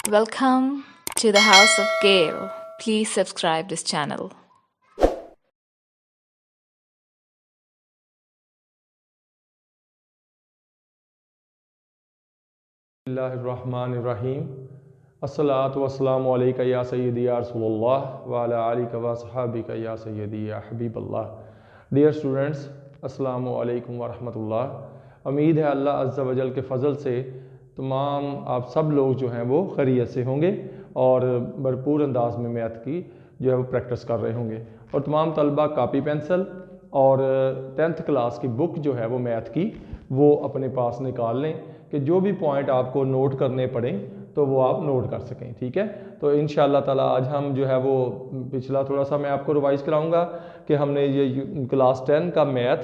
Welcome to the House of Gale. Please subscribe this channel. बिस्मिल्लाहिर्रहमानिर्रहीम अस्सलातु वस्सलामु अलैका या सय्यदी या रसूलल्लाह व अला आलिका व सहाबिका या सय्यदी या हबीबल्लाह। डियर स्टूडेंट्स, अस्सलामु अलैकुम व रहमतुल्लाह। उम्मीद है अल्लाह अज़्ज़ा वजल के फ़ज़ल से तमाम आप सब लोग जो हैं वो खैरियत से होंगे और भरपूर अंदाज में मैथ की जो है वो प्रैक्टिस कर रहे होंगे। और तमाम तलबा कापी पेंसिल और 10th क्लास की बुक जो है वो मैथ की वो अपने पास निकाल लें कि जो भी पॉइंट आपको नोट करने पड़ें तो वो आप नोट कर सकें। ठीक है, तो इंशाअल्लाह ताला आज हम जो है वो पिछला थोड़ा सा मैं आपको रिवाइज कराऊंगा कि हमने ये क्लास 10 का math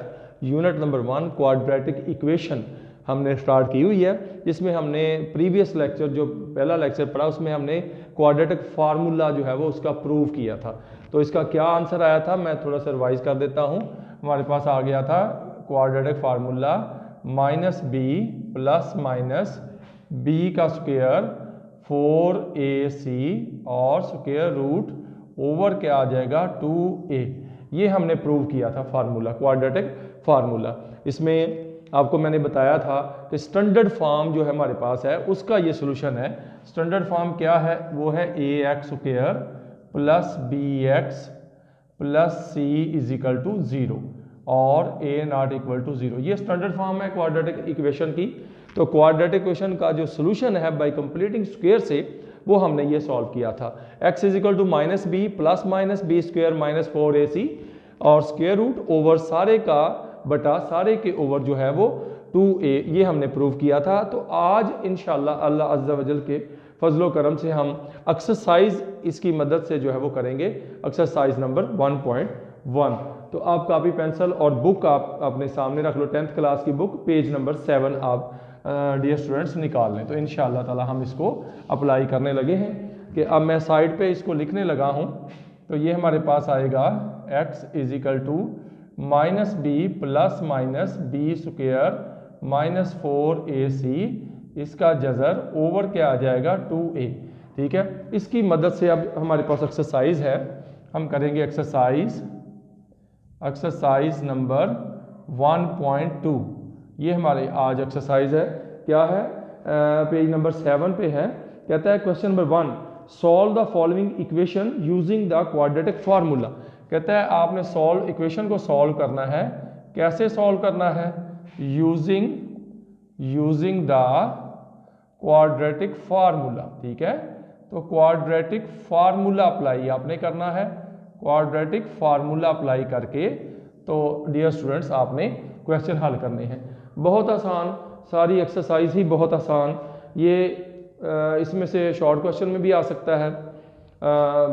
unit number 1 quadratic equation हमने स्टार्ट की हुई है। जिसमें हमने प्रीवियस लेक्चर जो पहला लेक्चर पढ़ा उसमें हमने क्वाड्रेटिक फार्मूला जो है वो उसका प्रूव किया था। तो इसका क्या आंसर आया था मैं थोड़ा सा रिवाइज कर देता हूँ। हमारे पास आ गया था quadratic formula -b plus minus b का स्क्वायर 4ac और स्क्वायर रूट ओवर क्या आ जाएगा 2a। ये हमने प्रूव किया था फार्मूला, क्वाड्रेटिक फार्मूला। इसमें आपको मैंने बताया था कि स्टैंडर्ड फॉर्म जो है हमारे पास है उसका ये सोल्यूशन है। स्टैंडर्ड फॉर्म क्या है? वो है ax square plus bx plus c is equal to 0 और a नॉट इक्वल टू 0। ये स्टैंडर्ड फॉर्म है क्वाड्रेटिक इक्वेशन की। तो क्वाड्रेटिक इक्वेशन का जो सोल्यूशन है बाय कंप्लीटिंग स्क्वायर से वो हमने ये सॉल्व किया था। x is equal to -b plus minus b square minus 4ac और स्क्वायर रूट ओवर सारे का बटा सारे के ओवर जो है वो 2a, ये हमने प्रूव किया था। तो आज इंशाल्लाह अल्लाह अज़्ज़ा वजल के फजलो करम से हम एक्सरसाइज इसकी मदद से जो है वो करेंगे, एक्सरसाइज नंबर 1.1। तो आप कापी पेंसिल और बुक आप अपने सामने रख लो, 10th क्लास की बुक पेज नंबर 7 आप डियर स्टूडेंट्स निकाल लें। तो इंशाअल्लाह ताला हम इसको अप्लाई करने लगे हैं कि अब मैं साइड पे इसको लिखने लगा हूँ। तो ये हमारे पास आएगा x is equal to -b plus minus b square minus 4ac इसका जज़र ओवर क्या आ जाएगा 2a। ठीक है, इसकी मदद से अब हमारे पास एक्सरसाइज है, हम करेंगे एक्सरसाइज नंबर 1.2। ये हमारे आज एक्सरसाइज है। क्या है? पेज नंबर 7 पे है। कहता है question number 1, solve the following equation using the quadratic formula. कहता है आपने इक्वेशन को सॉल्व करना है। कैसे सॉल्व करना है? Using the quadratic formula. ठीक है, तो क्वाड्रेटिक फार्मूला अप्लाई आपने करना है। क्वाड्रेटिक फार्मूला अप्लाई करके तो डियर स्टूडेंट्स आपने क्वेश्चन हल करने हैं। बहुत आसान, सारी एक्सरसाइज ही बहुत आसान। ये इसमें से शॉर्ट क्वेश्चन में भी आ सकता है,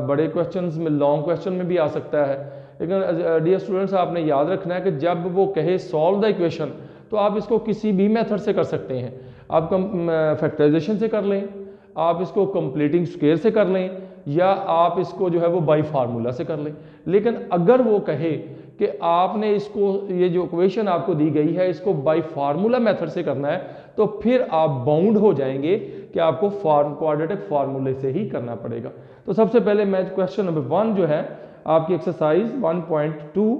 बड़े क्वेश्चंस में, लॉन्ग क्वेश्चन में भी आ सकता है। लेकिन डियर स्टूडेंट्स आपने याद रखना है कि जब वो कहे सॉल्व द इक्वेशन तो आप इसको किसी भी मेथड से कर सकते हैं। आप फैक्टराइजेशन से कर लें, आप इसको कंप्लीटिंग स्क्वायर से कर लें, या आप इसको जो है वो बाई फार्मूला से कर लें। लेकिन अगर वो कहे कि आपने इसको, ये जो इक्वेशन आपको दी गई है इसको बाई फार्मूला मेथड से करना है, तो फिर आप बाउंड हो जाएंगे कि आपको क्वाड्रेटिक फार्मूले से ही करना पड़ेगा। तो सबसे पहले मैं क्वेश्चन नंबर 1 जो है आपकी एक्सरसाइज 1.2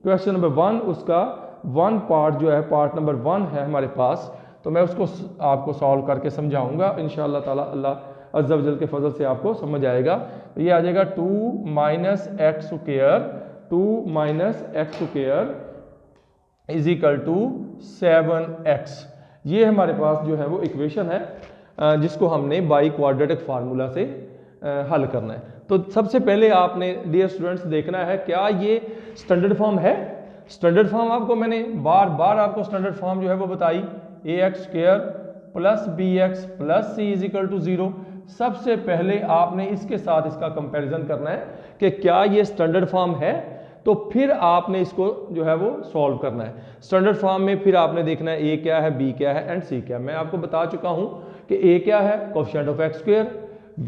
क्वेश्चन नंबर 1 उसका 1 पार्ट जो है, पार्ट नंबर 1 है हमारे पास। तो मैं उसको आपको सॉल्व करके समझाऊंगा इंशाअल्लाह ताला। अल्लाह अज़्ज़ा वजल के फजल से आपको समझ आएगा। ये आ जाएगा 2 minus x square is equal to 7x। ये हमारे पास जो है वो इक्वेशन है जिसको हमने बाई क्वाड्रेटिक फार्मूला से हल करना है। तो सबसे पहले आपने डियर स्टूडेंट्स देखना है क्या ये स्टैंडर्ड फॉर्म है। स्टैंडर्ड फॉर्म आपको मैंने बार बार आपको स्टैंडर्ड फॉर्म जो है वो बताई, ax square plus bx plus c is equal to 0। सबसे पहले आपने इसके साथ इसका कंपैरिजन करना है कि क्या ये स्टैंडर्ड फॉर्म है, तो फिर आपने इसको जो है वो सॉल्व करना है। स्टैंडर्ड फॉर्म में फिर आपने देखना है a क्या है, b क्या है एंड c क्या है। मैं आपको बता चुका हूं कि a क्या है, coefficient of x square,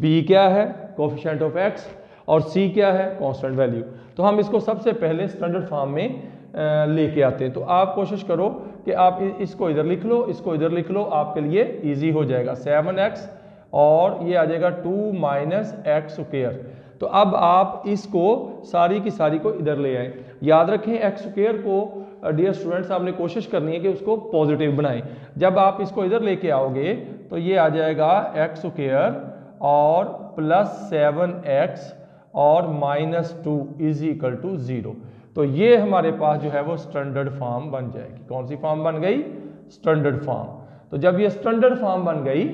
b क्या है, कोएफिशिएंट ऑफ x, और c क्या है, कांस्टेंट वैल्यू। तो हम इसको सबसे पहले स्टैंडर्ड फॉर्म में लेके आते हैं। तो आप कोशिश करो कि आप इसको इधर लिख लो, इसको इधर लिख लो, आपके लिए इजी हो जाएगा। 7x और ये आ जाएगा 2 माइनस एक्स स्क्वायर। तो अब आप इसको सारी की सारी को इधर ले आए। याद रखें एक्स स्क्वायर को डियर स्टूडेंट्स आपने कोशिश करनी है कि उसको पॉजिटिव बनाएं। जब आप इसको इधर लेके आओगे तो ये आ जाएगा एक्स स्क्वायर और प्लस 7x और माइनस 2 इज इक्वल टू 0। तो ये हमारे पास जो है वो स्टैंडर्ड फॉर्म बन जाएगी। कौन सी फॉर्म बन गई? Standard form. तो जब ये स्टैंडर्ड फॉर्म बन गई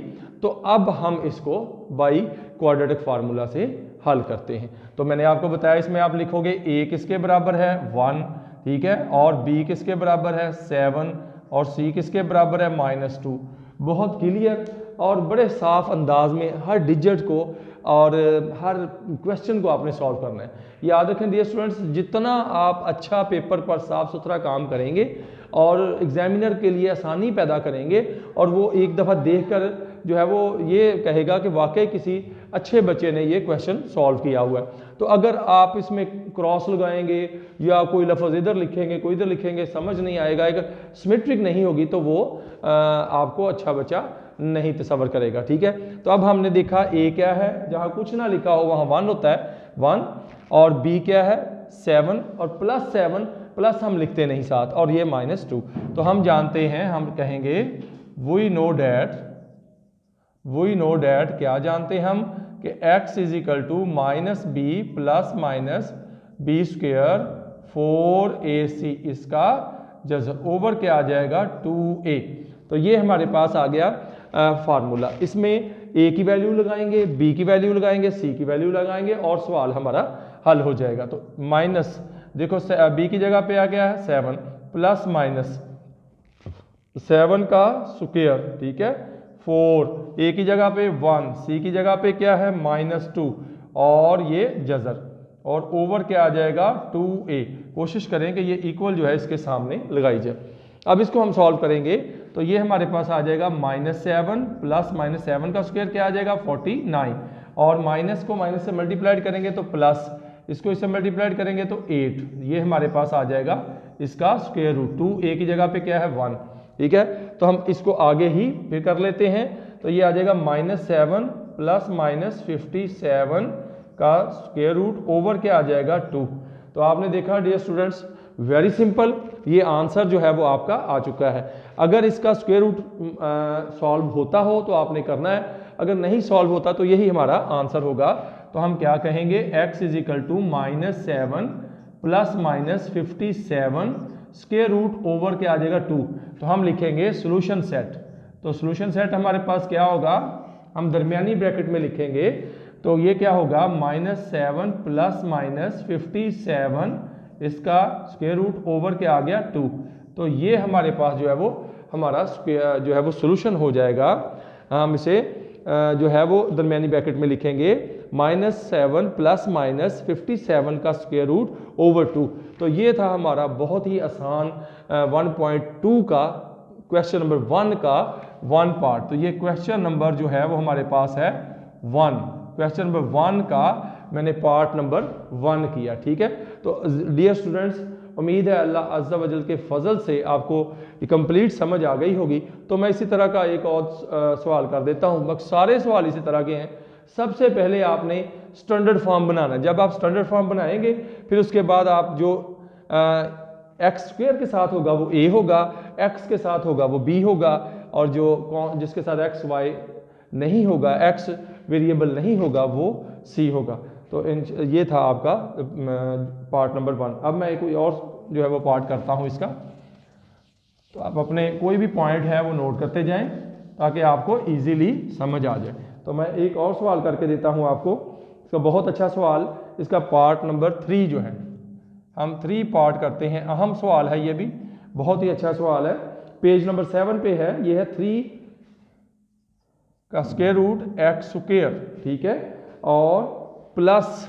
तो अब हम इसको बाई क्वाड्रेटिक फार्मूला से हल करते हैं। तो मैंने आपको बताया इसमें आप लिखोगे a किसके बराबर है 1, ठीक है, और b किसके बराबर है 7 और c किसके बराबर है -2। बहुत क्लियर और बड़े साफ अंदाज में हर डिजिट को और हर क्वेश्चन को आपने सॉल्व करना है। याद रखें डियर स्टूडेंट्स, जितना आप अच्छा पेपर पर साफ सुथरा काम करेंगे और एग्जामिनर के लिए आसानी पैदा करेंगे और वो एक दफ़ा देखकर जो है वो ये कहेगा कि वाकई किसी अच्छे बच्चे ने ये क्वेश्चन सॉल्व किया हुआ है। तो अगर आप इसमें क्रॉस लगाएंगे या कोई लफ्ज़ इधर लिखेंगे कोई इधर लिखेंगे, समझ नहीं आएगा, अगर सिमेट्रिक नहीं होगी तो वो आपको अच्छा बच्चा नहीं तस्वर करेगा। ठीक है, तो अब हमने देखा a क्या है, जहाँ कुछ ना लिखा हो वहाँ 1 होता है 1, और b क्या है 7 और प्लस 7 प्लस हम लिखते नहीं साथ, और ये -2। तो हम जानते हैं, हम कहेंगे वी नो डैट क्या जानते हैं हम कि x is equal to -b plus minus b square 4ac इसका जज़र ओवर क्या आ जाएगा 2a। तो ये हमारे पास आ गया फार्मूला। इसमें a की वैल्यू लगाएंगे, b की वैल्यू लगाएंगे, c की वैल्यू लगाएंगे और सवाल हमारा हल हो जाएगा। तो माइनस देखो b की जगह पे आ गया है 7 प्लस माइनस 7 का स्क्वायर, ठीक है 4, a की जगह पे 1, c की जगह पे क्या है -2 और ये जज़र, और ओवर क्या आ जाएगा 2a। कोशिश करें कि ये इक्वल जो है इसके सामने लगाई जाए। अब इसको हम सॉल्व करेंगे तो ये हमारे पास आ जाएगा -7 प्लस -7 का स्क्वायर क्या आ जाएगा 49, और माइनस को माइनस से मल्टीप्लाइड करेंगे तो प्लस, इसको इससे मल्टीप्लाइड करेंगे तो 8, ये हमारे पास आ जाएगा इसका स्क्वायर रूट। 2a की जगह पे क्या है 1, ठीक है। तो हम इसको आगे ही फिर कर लेते हैं, तो ये आ जाएगा -7 प्लस -57 का स्क्वायर रूट ओवर क्या आ जाएगा 2। तो आपने देखा डियर स्टूडेंट्स, वेरी सिंपल, ये आंसर जो है वो आपका आ चुका है। अगर इसका स्क्वायर रूट सॉल्व होता हो तो आपने करना है, अगर नहीं सॉल्व होता तो यही हमारा आंसर होगा। तो हम क्या कहेंगे, x इज इक्वल टू -7 प्लस -57 स्क्वायर रूट ओवर क्या आ जाएगा 2। तो हम लिखेंगे सोल्यूशन सेट। तो सोल्यूशन सेट हमारे पास क्या होगा, हम दरमियानी ब्रैकेट में लिखेंगे, तो ये क्या होगा -7 प्लस -57 इसका स्क्वायर रूट ओवर क्या आ गया 2। तो ये हमारे पास जो है वो हमारा जो है वो सोल्यूशन हो जाएगा। हम इसे जो है वो दरमियानी ब्रैकेट में लिखेंगे -7 प्लस -57 का स्क्वायर रूट ओवर 2। तो ये था हमारा बहुत ही आसान 1.2 का क्वेश्चन नंबर 1 का 1 पार्ट। तो ये क्वेश्चन नंबर जो है वो हमारे पास है 1, क्वेश्चन नंबर 1 का मैंने पार्ट नंबर 1 किया। ठीक है, तो डियर स्टूडेंट्स, उम्मीद है अल्लाह अज़्ज़ा वजल के फजल से आपको कंप्लीट समझ आ गई होगी। तो मैं इसी तरह का एक और सवाल कर देता हूँ, बस सारे सवाल इसी तरह के हैं। सबसे पहले आपने स्टैंडर्ड फॉर्म बनाना है। जब आप स्टैंडर्ड फॉर्म बनाएंगे फिर उसके बाद आप जो एक्स स्क्वायर के साथ होगा वो a होगा, x के साथ होगा वो b होगा, और जो जिसके साथ x y नहीं होगा, x वेरिएबल नहीं होगा, वो c होगा। तो ये था आपका पार्ट नंबर 1। अब मैं कोई और जो है वो पार्ट करता हूँ इसका, तो आप अपने कोई भी पॉइंट है वो नोट करते जाएं ताकि आपको इजीली समझ आ जाए। तो मैं एक और सवाल करके देता हूँ आपको, इसका बहुत अच्छा सवाल, इसका पार्ट नंबर 3 जो है, हम 3 पार्ट करते हैं। अहम सवाल है ये भी, बहुत ही अच्छा सवाल है, पेज नंबर 7 पे है। ये है 3 का स्क्वायर रूट एक्स स्क्वायर, ठीक है, और प्लस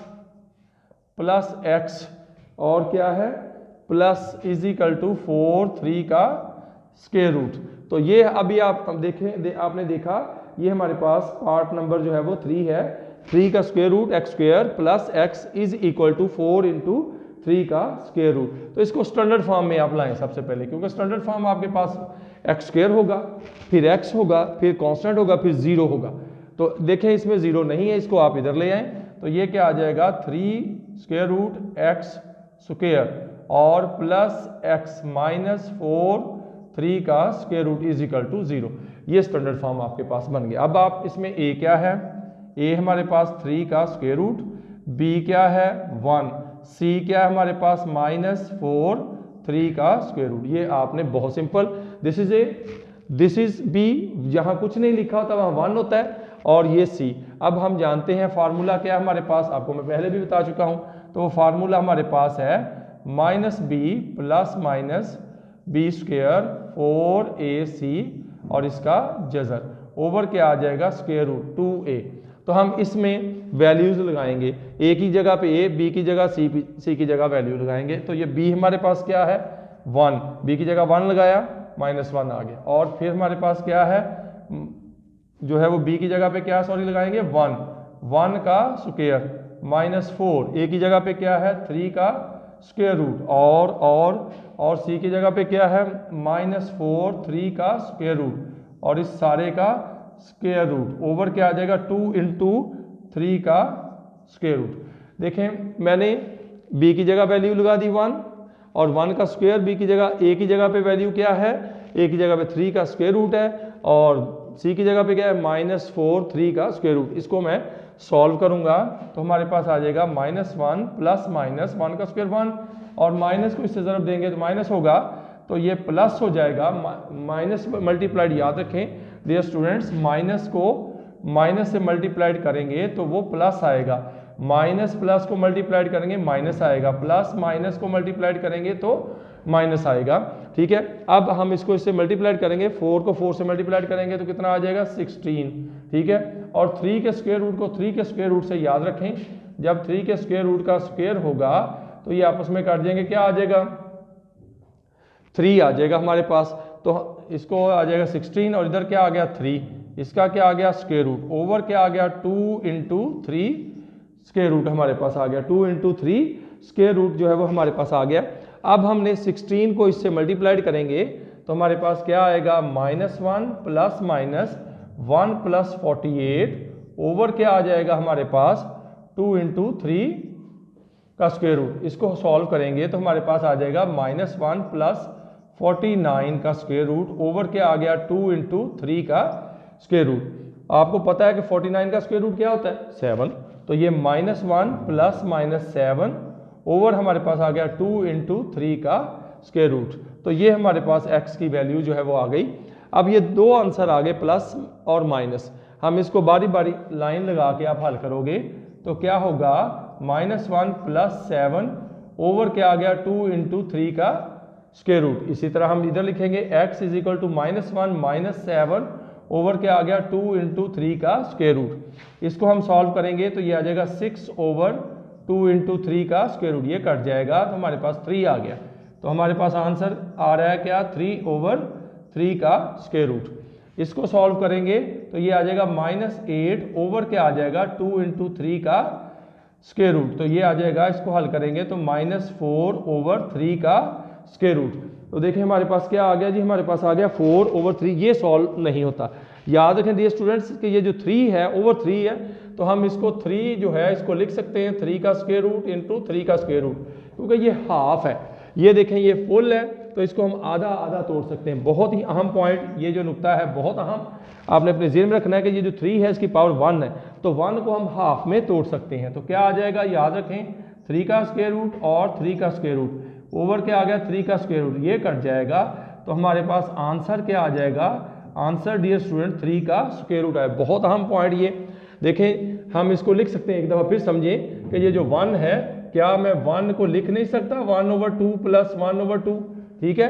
एक्स और क्या है प्लस इज इक्वल टू 4 का स्क्वायर रूट। तो ये अभी आप देखें, आपने देखा ये हमारे पास पार्ट नंबर जो है वो 3 है। 3 का square root x square plus x is equal to 4 into 3 का स्क्वायर रूट। तो इसको स्टैंडर्ड फॉर्म में आप लाएं सबसे पहले, क्योंकि स्टैंडर्ड फॉर्म आपके पास एक्स स्क्वायर होगा, फिर एक्स होगा, फिर कांस्टेंट होगा, फिर 0 होगा। तो देखें इसमें 0 नहीं है, इसको आप इधर ले आएं, तो ये क्या आ जाएगा 3 स्क्वायर रूट एक्स स्क्वायर और प्लस एक्स माइनस 4 3 का square root is equal to 0। ये स्टैंडर्ड फॉर्म आपके पास बन गया। अब आप इसमें a क्या है, a हमारे पास 3 का स्क्वायर रूट, b क्या है 1, c क्या है हमारे पास माइनस 4 3 का स्क्वायर रूट। ये आपने बहुत simple, this is a, this is b, जहां कुछ नहीं लिखा होता वहां 1 होता है, और ये c। अब हम जानते हैं फार्मूला क्या है हमारे पास, आपको मैं पहले भी बता चुका हूं, तो फार्मूला हमारे पास है minus b plus minus b square 4ac और इसका जजर ओवर क्या आ जाएगा स्क्वायर रूट 2a। तो हम इसमें वैल्यूज लगाएंगे, a की जगह पे a, b की जगह c की जगह वैल्यू लगाएंगे। तो ये b हमारे पास क्या है 1, b की जगह 1 लगाया -1 आ गया, और फिर हमारे पास क्या है जो है वो b की जगह पे क्या सॉरी लगाएंगे 1 का स्क्वायर -4, a की जगह पे क्या है 3 का स्क्वायर रूट और c की जगह पे क्या है -4 3 का स्क्वायर रूट और इस सारे का स्क्वायर रूट ओवर क्या आ जाएगा 2 इंटू 3 का स्क्वायर रूट। देखें मैंने b की जगह वैल्यू लगा दी 1 और 1 का स्क्वायर, b की जगह a की जगह पे वैल्यू क्या है, a की जगह पे 3 का स्क्वायर रूट है और c की जगह पे क्या है -4 3 का स्क्वायर रूट। इसको मैं सॉल्व करूंगा तो हमारे पास आ जाएगा -1 प्लस -1 का स्क्वायर 1 और माइनस को इससे ज़रब देंगे तो माइनस होगा, तो ये प्लस हो जाएगा, माइनस मल्टीप्लाइड याद रखें डियर स्टूडेंट्स, माइनस को माइनस से मल्टीप्लाइड करेंगे तो वो प्लस आएगा, माइनस प्लस को मल्टीप्लाइड करेंगे माइनस आएगा, प्लस माइनस को मल्टीप्लाइड करेंगे तो माइनस आएगा। ठीक है, अब हम इसको इससे मल्टीप्लाइड करेंगे, 4 को 4 से मल्टीप्लाइड करेंगे तो कितना आ जाएगा 16। ठीक है, और 3 के स्क्वायर रूट को 3 के स्क्वायर रूट से याद रखें, जब 3 के स्क्वायर रूट का स्क्वायर होगा तो ये आपस में काट जाएंगे, क्या आ जाएगा 3 आ जाएगा हमारे पास, तो इसको आ जाएगा 16 और इधर क्या आ गया 3, इसका क्या आ गया स्क्वायर रूट ओवर क्या आ गया 2 इंटू 3 स्क्वायर रूट हमारे पास आ गया, 2 इंटू 3 स्क्वायर रूट जो है वो हमारे पास आ गया। अब हमने 16 को इससे मल्टीप्लाइड करेंगे तो हमारे पास क्या आएगा -1 प्लस माइनस 1 प्लस 48 ओवर क्या आ जाएगा हमारे पास 2 इंटू 3 का स्क्वायर रूट। इसको सॉल्व करेंगे तो हमारे पास आ जाएगा -1 प्लस 49 का स्क्वायर रूट ओवर क्या आ गया 2 इंटू 3 का स्क्वायर रूट। आपको पता है कि 49 का स्क्वायर रूट क्या होता है 7, तो ये -1 प्लस -7 ओवर हमारे पास आ गया 2 इंटू 3 का स्क्वायर रूट। तो ये हमारे पास x की वैल्यू जो है वो आ गई। अब ये दो आंसर आ गए प्लस और माइनस, हम इसको बारी बारी लाइन लगा के आप हल करोगे तो क्या होगा -1 प्लस 7 ओवर क्या आ गया 2 इंटू 3 का स्क्वायर रूट। इसी तरह हम इधर लिखेंगे x is equal to -1 minus 7 over क्या आ गया 2 इंटू 3 का स्क्वायर रूट। इसको हम सॉल्व करेंगे तो ये आ जाएगा 6 ओवर 2 इंटू 3 का स्क्वायर रूट, ये कट जाएगा तो हमारे पास 3 आ गया। तो हमारे पास आंसर आ रहा है क्या 3 ओवर 3 का स्क्वायर रूट। इसको सॉल्व करेंगे तो ये आ जाएगा -8 ओवर क्या आ जाएगा 2 इंटू 3 का स्क्वायर रूट। तो ये आ जाएगा, इसको हल करेंगे तो -4 ओवर 3 का स्क्वायर रूट। तो देखिए हमारे पास क्या आ गया जी, हमारे पास आ गया 4 ओवर 3। ये सॉल्व नहीं होता, याद रखें डियर स्टूडेंट्स कि ये जो 3 है ओवर 3 है, तो हम इसको 3 जो है इसको लिख सकते हैं 3 का स्क्वायर रूट इंटू 3 का स्क्वायर रूट, क्योंकि ये हाफ है। ये देखें ये फुल है तो इसको हम आधा आधा तोड़ सकते हैं। बहुत ही अहम पॉइंट, ये जो नुकता है बहुत अहम, आपने अपने ज़हन में रखना है कि ये जो 3 है इसकी पावर 1 है, तो 1 को हम हाफ में तोड़ सकते हैं। तो क्या आ जाएगा, याद रखें 3 का स्क्वायर रूट और 3 का स्क्वायर रूट ओवर क्या आ गया 3 का स्क्वायर रूट, ये कट जाएगा तो हमारे पास आंसर क्या आ जाएगा, आंसर डियर स्टूडेंट 3 का स्क्वायर रूट है। बहुत अहम पॉइंट ये देखें, हम इसको लिख सकते हैं, एक दफ़ा फिर समझें कि ये जो 1 है, क्या मैं 1 को लिख नहीं सकता 1 ओवर 2 प्लस 1 ओवर 2। ठीक है,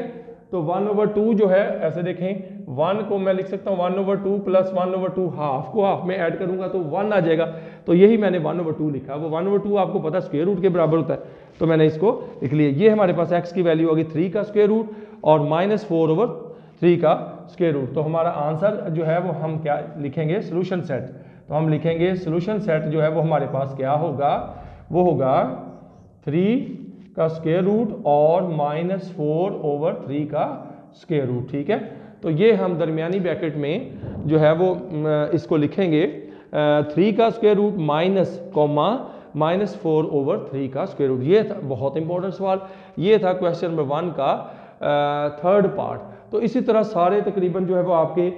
तो 1 ओवर 2 जो है ऐसे देखें 1 को मैं लिख सकता हूँ 1 ओवर 2 प्लस 1 ओवर 2, हाफ को हाफ में ऐड करूंगा तो 1 आ जाएगा। तो यही मैंने 1 ओवर 2 लिखा, वो 1 ओवर 2 आपको पता स्क्वायर रूट के बराबर होता है, तो मैंने इसको लिख लिया। ये हमारे पास x की वैल्यू होगी 3 का स्क्वायर रूट और -4 ओवर 3 का स्क्वायर रूट। तो हमारा आंसर जो है वो हम क्या लिखेंगे, सोल्यूशन सेट। तो हम लिखेंगे सोल्यूशन सेट जो है वो हमारे पास क्या होगा, वो होगा 3 का स्क्वायर रूट और -4 ओवर 3 का स्क्वायर रूट। ठीक है, तो ये हम दरमियानी ब्रैकेट में जो है वो इसको लिखेंगे 3 का स्क्वायर रूट माइनस कॉमा -4/3 का स्क्वायर रूट। ये था बहुत इंपॉर्टेंट सवाल, ये था क्वेश्चन नंबर 1 का थर्ड पार्ट। तो इसी तरह सारे तकरीबन जो है वो आपके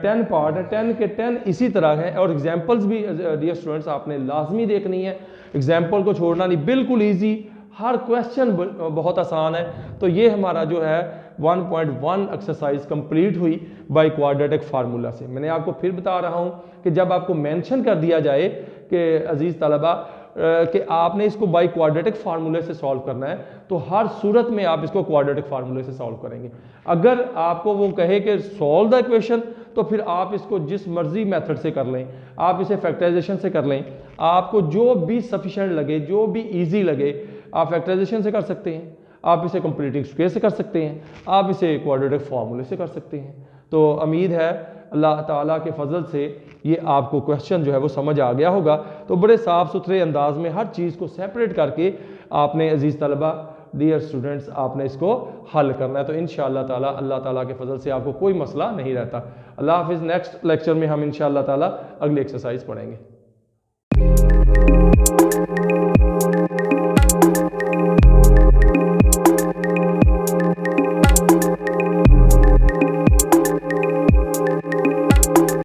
10 पार्ट है, 10 के 10 इसी तरह हैं। और एग्जाम्पल्स भी डियर स्टूडेंट्स आपने लाजमी देखनी है, एग्जाम्पल को छोड़ना नहीं, बिल्कुल ईजी, हर क्वेश्चन बहुत आसान है। तो ये हमारा जो है 1.1 एक्सरसाइज कंप्लीट हुई बाय क्वाड्रेटिक फार्मूला से। मैंने आपको फिर बता रहा हूँ कि जब आपको मेंशन कर दिया जाए कि अजीज़ तलबा कि आपने इसको बाय क्वाड्रेटिक फार्मूले से सॉल्व करना है, तो हर सूरत में आप इसको क्वाड्रेटिक फार्मूले से सॉल्व करेंगे। अगर आपको वो कहे कि सॉल्व द इक्वेशन, तो फिर आप इसको जिस मर्जी मेथड से कर लें, आप इसे फैक्टराइजेशन से कर लें, आपको जो भी सफिशिएंट लगे, जो भी ईजी लगे, आप फैक्टराइजेशन से कर सकते हैं, आप इसे कंप्लीटिंग स्क्वायर से कर सकते हैं, आप इसे क्वाड्रेटिक फार्मूले से कर सकते हैं। तो उम्मीद है अल्लाह ताला के फजल से ये आपको क्वेश्चन जो है वो समझ आ गया होगा। तो बड़े साफ़ सुथरे अंदाज में हर चीज़ को सेपरेट करके आपने अजीज़ तलबा, डियर स्टूडेंट्स, आपने इसको हल करना है। तो इंशाअल्लाह ताला अल्लाह ताला के फजल से आपको कोई मसला नहीं रहता। अल्लाह हाफिज़। नेक्स्ट लेक्चर में हम इंशाअल्लाह ताला अगली एक्सरसाइज पढ़ेंगे।